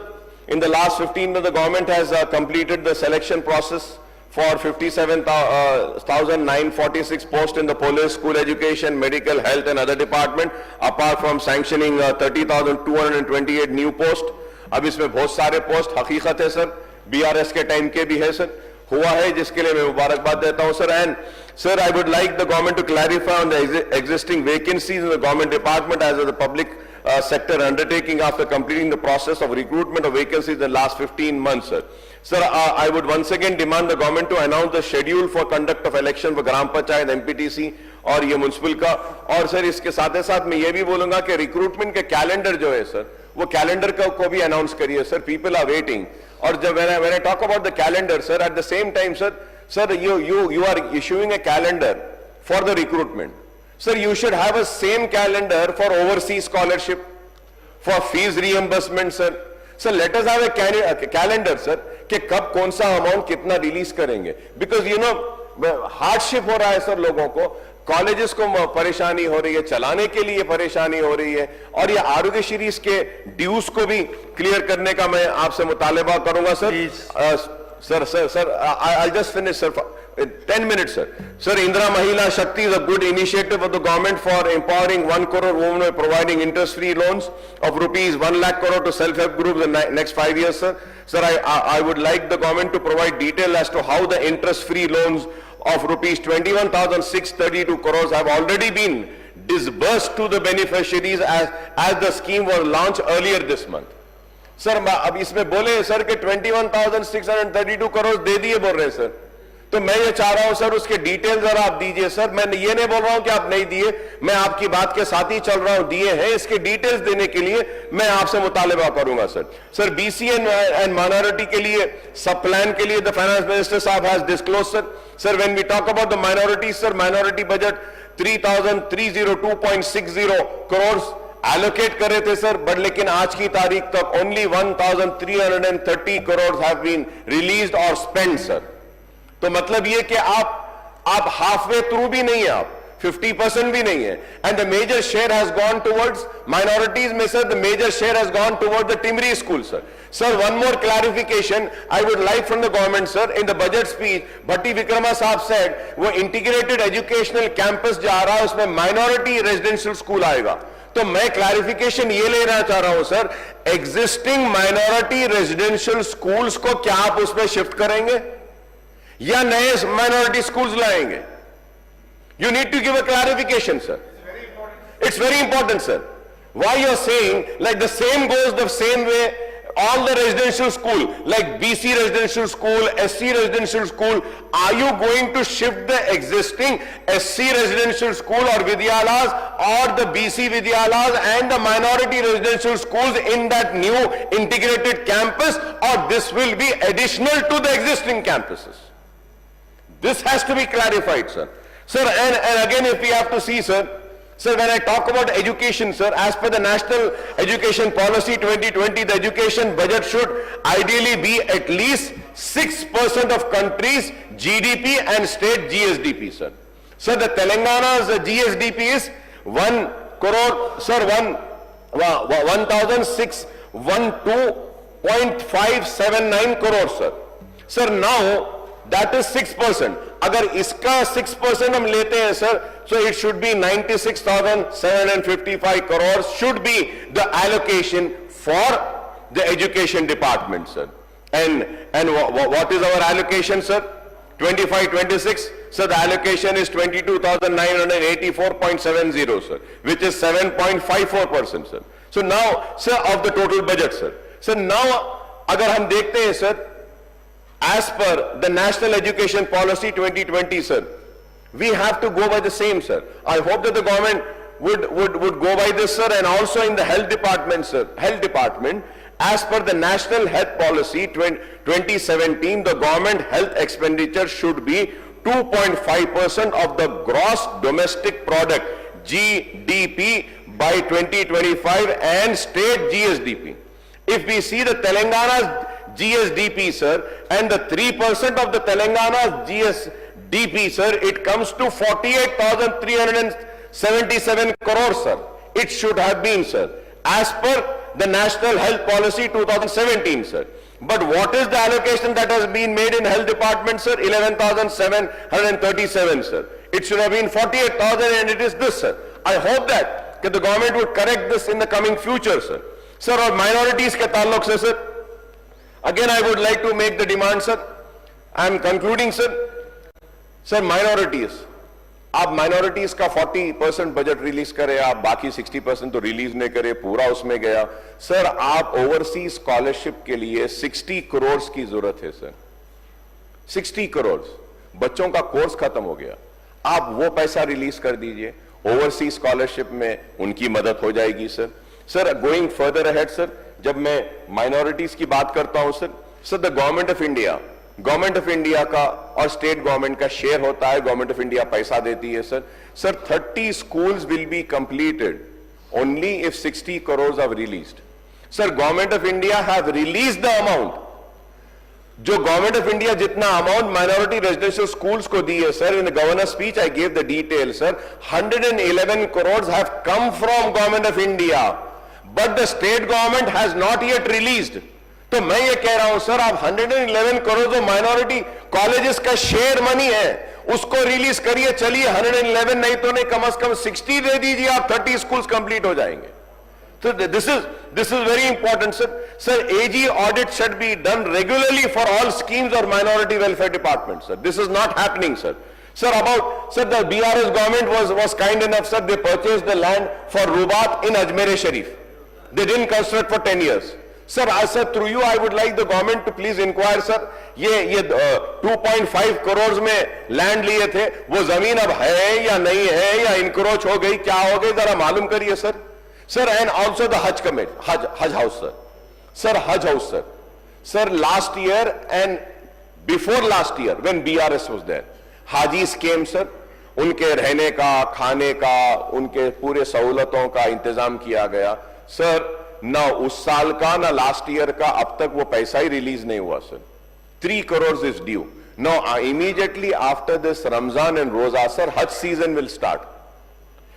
in the last 15 years, the government has completed the selection process for 57,946 posts in the police, school education, medical, health and other department, apart from sanctioning 30,228 new posts. अब इसमें बहुत सारे post हकीकत है, sir, BRS के time के भी है, सर, हुआ है, जिसके लिए मैं मुबारकबाद देता हूं, sir. And sir, I would like the government to clarify on the existing vacancies in the government department as the public sector undertaking after completing the process of recruitment of vacancies in the last 15 months, sir. Sir, I would once again demand the government to announce the schedule for conduct of election for Gram Panchayat, MPTC और ये municipal का. और sir इसके साथ साथ मैं ये भी बोलूंगा कि रिक्रूटमेंट के कैलेंडर जो है, सर, वो कैलेंडर को भी अनाउंस करिए, सर. People are waiting. और जब when I talk about the calendar, sir, at the same time, sir, you are issuing a calendar for the recruitment. Sir, you should have a same calendar for overseas scholarship, for fees reimbursement, sir. Sir, let us have a calendar, sir, कि कब कौन सा amount कितना release करेंगे. Because you know hardship हो रहा है, sir, लोगों को, कॉलेजेस को परेशानी हो रही है, चलाने के लिए परेशानी हो रही है, और ये आरोग्यश्री के ड्यूज को भी क्लियर करने का मैं आपसे मुतालबा करूंगा, sir. Sir, I'll just finish, sir. 10 minutes, sir. Sir, Indra Mahila Shakti is a good initiative of the government for empowering 1 crore women by providing interest-free loans of rupees 1 lakh crore to self-help groups in the next 5 years, sir. Sir, I would like the government to provide detail as to how the interest-free loans of rupees 21,632 crores have already been disbursed to the beneficiaries as the scheme was launched earlier this month. Sir अब इसमें बोले sir कि 21,632 करोड़ दे दिए बोल रहे हैं sir, तो मैं ये चाह रहा हूं सर उसके डिटेल जरा आप दीजिए सर। मैं ये नहीं बोल रहा हूं कि आप नहीं दिए, मैं आपकी बात के साथ ही चल रहा हूं, दिए हैं। इसके डिटेल्स देने के लिए मैं आपसे मुतालिबा करूंगा sir. Sir BC and minority के लिए सब प्लान के लिए द फाइनेंस मिनिस्टर साहब has disclose sir when we talk about the minority sir, minority budget 3,302.60 crore allocate कर रहे थे सर, बट लेकिन आज की तारीख तक only 1,330 crore have been released और स्पेंड सर। तो मतलब ये कि आप हाफवे थ्रू भी नहीं है, आप 50% भी नहीं है। And the major share has gone towards minorities में sir, the major share has gone towards the primary school sir. Sir, one more clarification I would like from the government, sir. In the budget speech, Bhatti Vikrama साहब said वो integrated educational campus जा रहा है, उसमें minority residential school आएगा। तो मैं clarification ये लेना चाह रहा हूं sir, existing minority residential schools को क्या आप उसमें शिफ्ट करेंगे या नए माइनॉरिटी स्कूल्स लाएंगे? You need to give a clarification sir, it's very important sir. Why you are saying like the same goes the same way all the residential school like BC residential school, SC residential school, are you going to shift the existing SC residential school or Vidyalas or the BC Vidyalas and the minority residential schools in that new integrated campus, or this will be additional to the existing campuses? This has to be clarified sir. Sir, and again if we have to see sir, when I talk about education, sir, as per the National Education Policy 2020, the education budget should ideally be at least 6% of country's GDP and state GSDP, sir. Sir, the Telangana's GSDP is 1 crore, sir, 1,612.579 crores, sir. Sir, now that is 6%. अगर इसका 6% हम लेते हैं sir, so it should be 96,755 crores should be the allocation for the education department, sir. And what is our allocation, sir? 25-26, sir, the allocation is 22,984.70, sir, which is 7.54%, sir. So now, sir, of the total budget, sir. So now, अगर हम देखते हैं sir, as per the National Education Policy 2020, sir, we have to go by the same, sir. I hope that the government would go by this, sir, and also in the health department, sir. Health department, as per the National Health Policy 2017, the government health expenditure should be 2.5% of the gross domestic product, GDP, by 2025 and state GSDP. If we see the Telangana's GSDP, sir, and the 3% of the Telangana's GSDP, sir, it comes to 48,377 crores, sir. It should have been, sir, as per the National Health Policy 2017, sir. But what is the allocation that has been made in health department, sir? 11,737, sir. It should have been 48,000 and it is this, sir. I hope that the government would correct this in the coming future, sir. Sir, और minorities के ताल्लुक से, sir, again I would like to make the demand, sir. I am concluding, sir. Sir, minorities, आप minorities का 40% budget release करें, आप बाकी 60% तो रिलीज नहीं करें, पूरा उसमें गया। सर, आप ओवरसीज स्कॉलरशिप के लिए 60 करोड़ की जरूरत है सर, 60 करोड़। बच्चों का कोर्स खत्म हो गया, आप वो पैसा रिलीज कर दीजिए, ओवरसीज स्कॉलरशिप में उनकी मदद हो जाएगी sir. Sir, going further ahead sir, जब मैं माइनॉरिटीज की बात करता हूं sir, sir the government of India का और स्टेट गवर्नमेंट का शेयर होता है, गवर्नमेंट ऑफ इंडिया पैसा देती है sir. Sir, 30 schools will be completed only if 60 crore are released. Sir, government of India have released the amount, जो गवर्नमेंट ऑफ इंडिया जितना अमाउंट माइनॉरिटी रेजिडेंशियल स्कूल्स को दी है sir, in the governor speech I gave the detail sir, 111 crore have come from government of India, but the state government has not yet released. तो मैं ये कह रहा हूं सर, आप 111 करोड़ जो माइनॉरिटी कॉलेजेस का शेयर मनी है उसको रिलीज करिए, चलिए 111 नहीं तो नहीं, कम से कम 60 दे दीजिए, आप 30 स्कूल्स कंप्लीट हो जाएंगे. So this is very important, sir. Sir, AG audit should be done regularly for all schemes or minority welfare departments, sir. This is not happening, sir. Sir, the BRS government was kind enough, sir. They purchased the land for Rubat in Ajmer Sharif. They didn't construct for 10 years. Sir, through you, I would like the government to please inquire, sir. ये 2.5 करोड़ में land लिए थे, वो जमीन अब है या नहीं है, या इनक्रोच हो गई, क्या हो गई, जरा मालूम करिए, sir. Sir, and also the Hajj Committee, Hajj House, sir. Sir, Hajj House, sir. Sir, last year and before last year, when BRS was there, Hajis came, sir. उनके रहने का, खाने का, उनके पूरे सहूलतों का इंतजाम किया गया. सर, ना उस साल का ना लास्ट ईयर का अब तक वो पैसा ही रिलीज नहीं हुआ, sir. 3 crores is due. Now, immediately after this Ramzan and Roza, sir, Hajj season will start.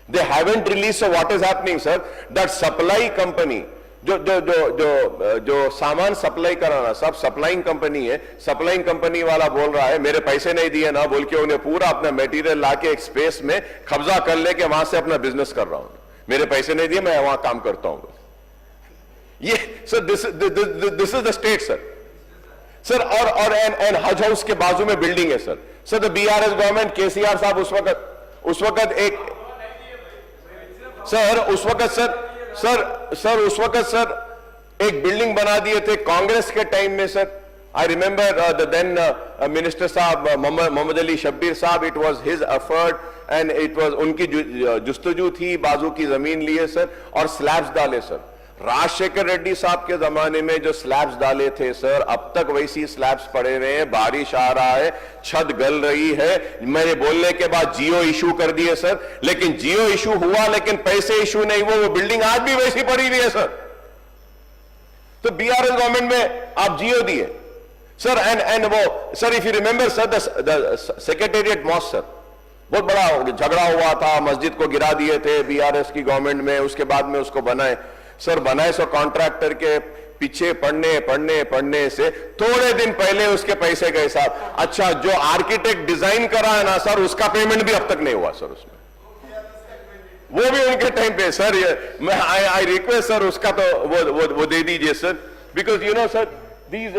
They haven't released, so what is happening, sir? That supply company, जो सामान सप्लाई कराना, सब सप्लाइंग कंपनी है, supplying company वाला बोल रहा है मेरे पैसे नहीं दिए ना बोल के उन्हें पूरा अपना मटेरियल लाके एक स्पेस में कब्जा कर लेके वहां से अपना बिजनेस कर रहा हूं. मेरे पैसे नहीं दिए, मैं वहां काम करता हूं. ये sir, this is the state, sir. Sir, और एंड हज हाउस के बाजू में बिल्डिंग है, sir. Sir, the BRS government, KCR साहब उस वक्त एक सर उस वक्त सर एक बिल्डिंग बना दिए थे कांग्रेस के टाइम में, sir. I remember the then minister साहब मोहम्मद अली शब्बीर साहब, it was his effort and it was उनकी जुस्तजू थी, बाजू की जमीन लिए, सर, और स्लैब्स डाले, सर. राजशेखर रेड्डी साहब के जमाने में जो स्लैब्स डाले थे, सर, अब तक वैसी स्लैब्स पड़े हुए हैं. बारिश आ रहा है, छत गल रही है. मेरे बोलने के बाद जियो इशू कर दिए, सर. लेकिन जियो इशू हुआ, लेकिन पैसे इशू नहीं हुआ. वो बिल्डिंग आज भी वैसी पड़ी हुई है, सर. तो बीआरएस गवर्नमेंट में आप जियो दिए, सर. एंड वो sir, if you remember, sir, the secretariat mosque, sir, बहुत बड़ा झगड़ा हुआ था, मस्जिद को गिरा दिए थे बीआरएस की गवर्नमेंट में. उसके बाद में उसको बनाए, सर. बनाए सो कॉन्ट्रैक्टर के पीछे पढ़ने से थोड़े दिन पहले उसके पैसे गए, साहब. अच्छा, जो आर्किटेक्ट डिजाइन करा है ना, सर, उसका पेमेंट भी अब तक नहीं हुआ, सर. उसमें वो भी उनके टाइम पे, सर. मैं आई रिक्वेस्ट, सर, उसका तो वो दे दीजिए, sir, because you know, sir, these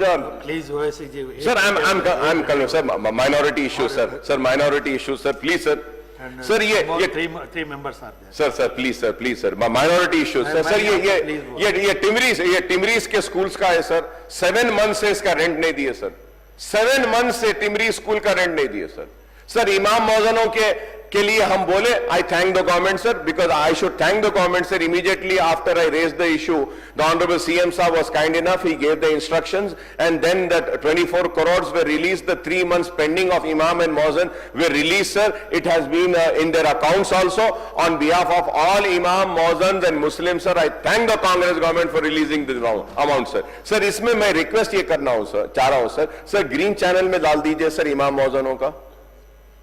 are Please, OSCG. sir, I'm coming, sir. Minority issues, sir. Sir, minority issues, sir. Please, sir. And, Sir, ये three members are there. Sir please sir, minority issues, sir. ये टिमरीज के schools का है, sir. 7 month से इसका rent नहीं दिए, sir. 7 month से टिमरीज स्कूल का रेंट नहीं दिए, सर. सर, इमाम मौजनों के लिए हम बोले, I thank the government, sir, because I should thank the government, sir. Immediately after I raise the issue, the honourable CM साहब was kind enough, he gave the instructions, and then that 24 crores were released. The 3 months pending of imam and muazzin were released, sir. It has been in their accounts also. On behalf of all imam, muazzins and Muslims, sir, I thank the Congress government for releasing the amount, sir. Sir, इसमें मैं request ये करना हूं, sir, चाह रहा हूं, sir. Sir, green channel में डाल दीजिए, सर, इमाम मुअज्जिनों का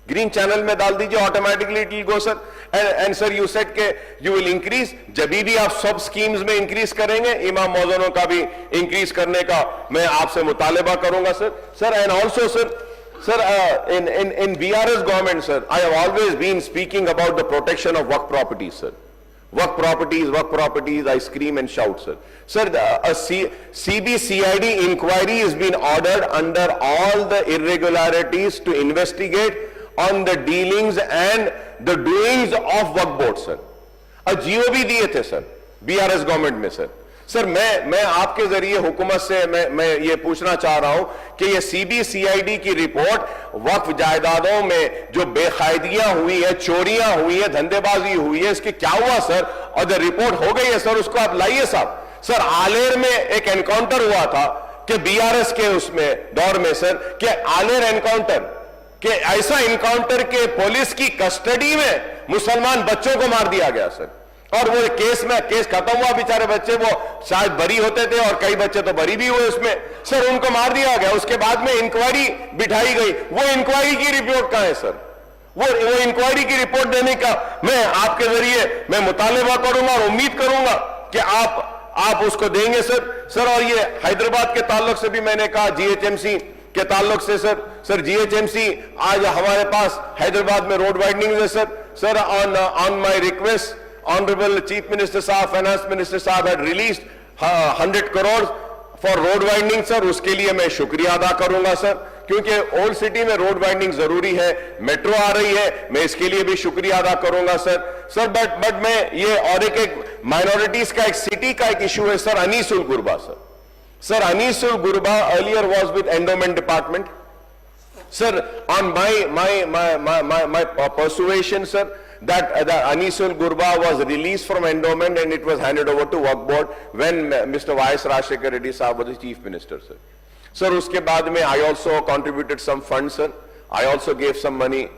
ग्रीन चैनल में डाल दीजिए, automatically it will go, sir. And sir, you said के यू विल इंक्रीज, जब भी आप सब स्कीम्स में इंक्रीज करेंगे, इमाम मौजूदों का भी इंक्रीज करने का मैं आपसे मुतालिबा करूंगा, sir. Sir, and also, sir, in BRS government, sir, I have always been speaking about the protection of work properties, sir. Work properties, I scream and shout, sir. Sir, a CBCID inquiry has been ordered under all the irregularities to investigate on the dealings and the doings of work board, sir. A GO भी दिए थे, sir, BRS government में, sir. Sir, मैं आपके जरिए हुकूमत से मैं ये पूछना चाह रहा हूं कि ये CBCID की रिपोर्ट वक्फ जायदादों में जो बेकायदियां हुई है, चोरियां हुई है, धंधेबाजी हुई है, इसकी क्या हुआ, सर? और द रिपोर्ट हो गई है, सर, उसको आप लाइए, साहब. सर, आलेर में एक एनकाउंटर हुआ था कि BRS के उसमें दौर में, सर, कि आलेर एनकाउंटर, कि ऐसा एनकाउंटर के पुलिस की कस्टडी में मुसलमान बच्चों को मार दिया गया, सर. और वो केस खत्म हुआ, बेचारे बच्चे वो शायद बरी होते थे और कई बच्चे तो बरी भी हुए उसमें, सर. उनको मार दिया गया. उसके बाद में इंक्वायरी बिठाई गई. वो इंक्वायरी की रिपोर्ट कहां है, सर? वो इंक्वायरी की रिपोर्ट देने का मैं आपके जरिए मैं मुतालिबा करूंगा और उम्मीद करूंगा कि आप आप उसको देंगे सर। और ये हैदराबाद के ताल्लुक से भी मैंने कहा, जीएचएमसी के ताल्लुक से सर जीएचएमसी आज हमारे पास हैदराबाद में रोड वाइडनिंग है sir on my request honourable chief minister साहब, फाइनेंस मिनिस्टर साहब had released 100 crore for road widening sir. उसके लिए मैं शुक्रिया अदा करूंगा सर, क्योंकि ओल्ड सिटी में रोड वाइडनिंग जरूरी है, मेट्रो आ रही है, मैं इसके लिए भी शुक्रिया अदा करूंगा सर। बट मैं ये और एक माइनॉरिटीज का, एक सिटी का एक इशू है सर, अनीसुल गुरबा सर अनीसुल गुरबा earlier was with endowment department sir. On my persuasion sir, that the Anisul Gurba was released from endowment and it was handed over to Waqf board when Mr. Y.S. Rajshekar Reddy Sahab was the chief minister sir. Sir uske baad mein I also contributed some funds sir, I also gave some money.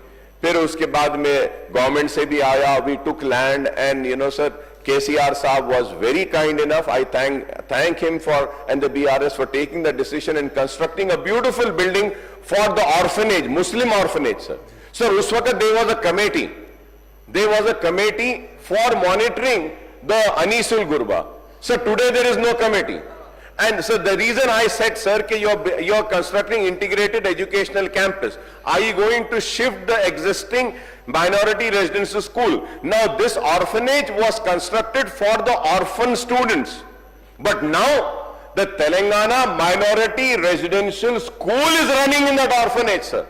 फिर उसके बाद में government से भी आया, we took land and you know sir, KCR Saab was very kind enough. I thank him for and the BRS for taking the decision and constructing a beautiful building for the orphanage, Muslim orphanage sir. Sir us waqt there was a committee for monitoring the Anisul Gurba. Sir today there is no committee. And so the reason I said sir that you're constructing integrated educational campus, are you going to shift the existing minority residential school? Now this orphanage was constructed for the orphan students, but now the Telangana minority residential school is running in that orphanage sir.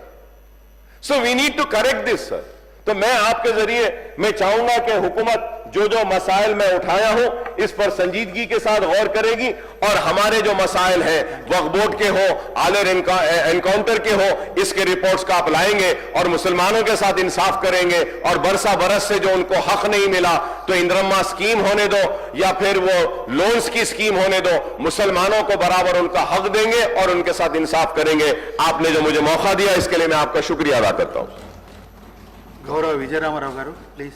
So we need to correct this sir. तो मैं आपके जरिए मैं चाहूंगा कि हुकूमत जो मसाइल मैं उठाया हूं इस पर संजीदगी के साथ गौर करेगी और हमारे जो मसाइल हैं वक्फ बोर्ड के हो, आलर एनकाउंटर के हो, इसके रिपोर्ट्स का आप लाएंगे और मुसलमानों के साथ इंसाफ करेंगे और बरसा बरस से जो उनको हक नहीं मिला तो इंद्रम्मा स्कीम होने दो या फिर वो लोन्स की स्कीम होने दो, मुसलमानों को बराबर उनका हक देंगे और उनके साथ इंसाफ करेंगे। आपने जो मुझे मौका दिया इसके लिए मैं आपका शुक्रिया अदा करता हूं। गौरव विजय रामाराव गारू प्लीज।